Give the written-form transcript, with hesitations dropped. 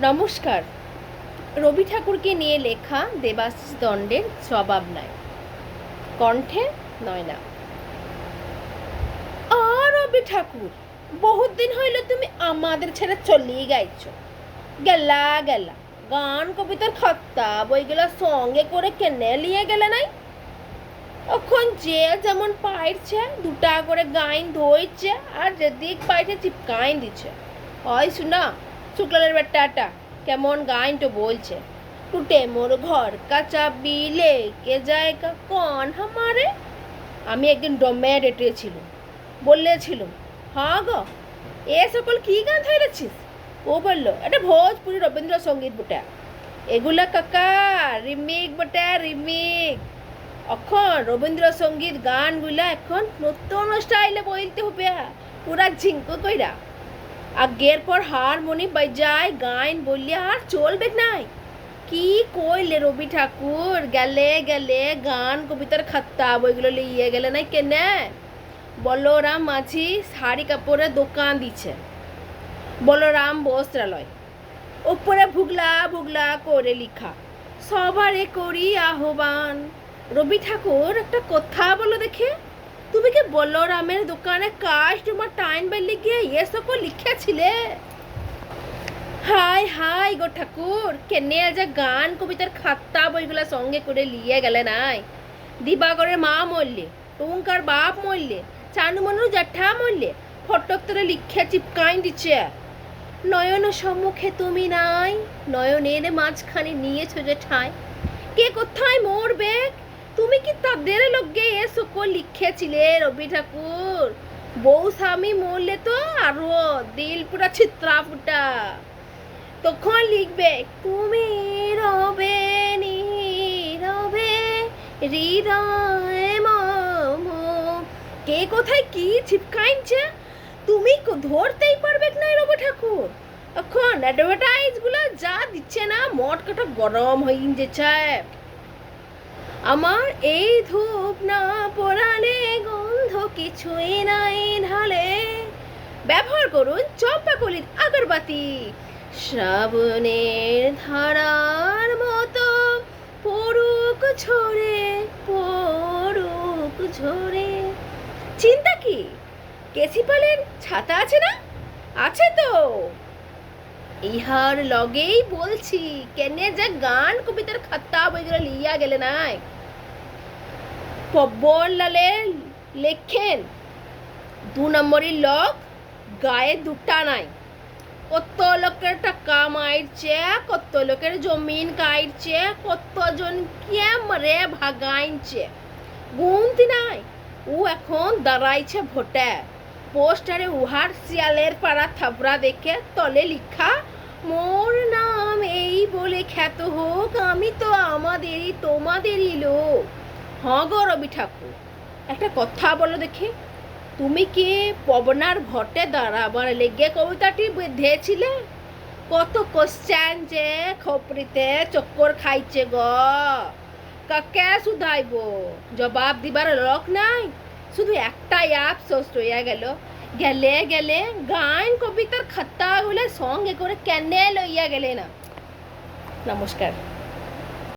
নমস্কার। রবি ঠাকুরকে নিয়ে লেখা দেবাশিস দণ্ডের জবাব নাই, কণ্ঠে নয়না। রবি ঠাকুর, বহুত দিন হইল তুমি আমাদের ছেড়ে চলিয়ে গাইছ। গেলা গেলা গান কবিতার খাতা বইগুলা সঙ্গে করে কেনে লিয়ে গেলে নাই? এখন যে যেমন পাইছে দুটা করে গাইন ধইছে আর যেদিক পাইছে চিপকাইন দিচ্ছে। হয় শুনা শুক্লালের বেটাটা কেমন গাইনটা বলছে, টুটে মোর ঘর কাঁচা বিলে কে জায়গা কন হামারে। আমি একদিন ডমে ডেটেছিলাম, বললেছিলাম হ্যাঁ গো এ সকল কী গান ধরেছিস? ও বললো এটা ভোজপুরি রবীন্দ্রসঙ্গীত বটে। এগুলা কাকা রিমিক বটে, রিমিক। এখন রবীন্দ্রসঙ্গীত গানগুলা এখন নতুন স্টাইলে বলতে হবে, পুরা ঝিঙ্কো কইরা। আগের পর হারমোনি বাজায় গাইন বললে আর চলবে নাই। কি কইলে রবি ঠাকুর, গেলে গেলে গান কবিতার খাতা বইগুলো লিয়ে গেলে নাই কেনে? বলরাম মাঝি শাড়ি কাপড়ের দোকান দিচ্ছে, বলরাম বস্ত্রালয়। উপরে ভুগলা ভুগলা করে লিখা, সবারে করি আহ্বান। রবি ঠাকুর একটা কথা বলো দেখে, তুমি কি বলরামের দোকানে কাস্টমার টাইম বেলে গিয়ে এ সকল লিখেছিলে? হাই হাই গো ঠাকুর, কেনে যা গান কবিতার খাতা বইগুলা সঙ্গে করে লিয়ে গেলে নাই? দিবাগরের মা মরলে, টুঙ্কার বাপ মরলে, চানুমনুর জ্যাঠা মরলে, ফটক তোরে লিখে চিপকাইন দিচ্ছে। নয়ন সম্মুখে তুমি নাই, নয়নের মাঝখানে নিয়েছো যে ঠাঁই। কে কোথায় মরবে? তুমি কি তাদের লগে এ সকল লিখেছিলে রবি ঠাকুর? বউ স্বামী মরলে তো আরো দিল পুরা ছিত্রা ফুটা। তখন লিখবে তুমি রবে নীরবে হৃদয় মম। কে কোথায় কি ছিপকাইনছে তুমি ধরতেই পারবে না রবি ঠাকুর। এখন অ্যাডভার্টাইজ গুলো যা দিচ্ছে না, মট কাটা গরম হয়ে যাচ্ছে। আমার এই ধূপ না পোড়ালে গন্ধ কিছুই নাই ঢালে, ব্যবহার করুন চম্পাকলির আগরবাতি। শ্রাবণের ধারার মতো পড়ুক ঝরে, পড়ুক ঝরে। চিন্তা কি, কেসিপালের ছাতা আছে না? আছে তো। ইহার লগেই বলছি কেনে যে গান কবিতার খাতা বইগুলো লিয়া গেলে নাই। পবনলালে লেখেন 2 নম্বরের লোক গায়ে দুটা নাই। কত লোকের টাকা মাইরছে, কত লোকের জমিন কাইরছে, কতজন কেমরে ভাগাইছে, গুনতি নাই। ও এখন দাঁড়াইছে ভোটে, পোস্টারে উহার শিয়ালের পাড়া থাবড়া দেখে তলে লিখা মোর নাম এই বলে খ্যাত হোক, আমি তো আমাদেরই তোমাদেরই লোক। হ্যাঁ গো রবি ঠাকুর, একটা কথা বলো দেখি, তুমি কি পবনার ভটে দাঁড়াবার লেগে কবিতাটি বেঁধেছিলে? কত কোশ্চেন যে খপরিতে চক্কর খাইছে গ, কাকে শুধাইব? জবাব দিবার লোক নাই। শুধু একটাই আফসোস রইয়া গেল, গেলে গেলে গান কবিতার খাতাগুলো সঙ্গে করে কেনে লইয়া গেলে না। নমস্কার।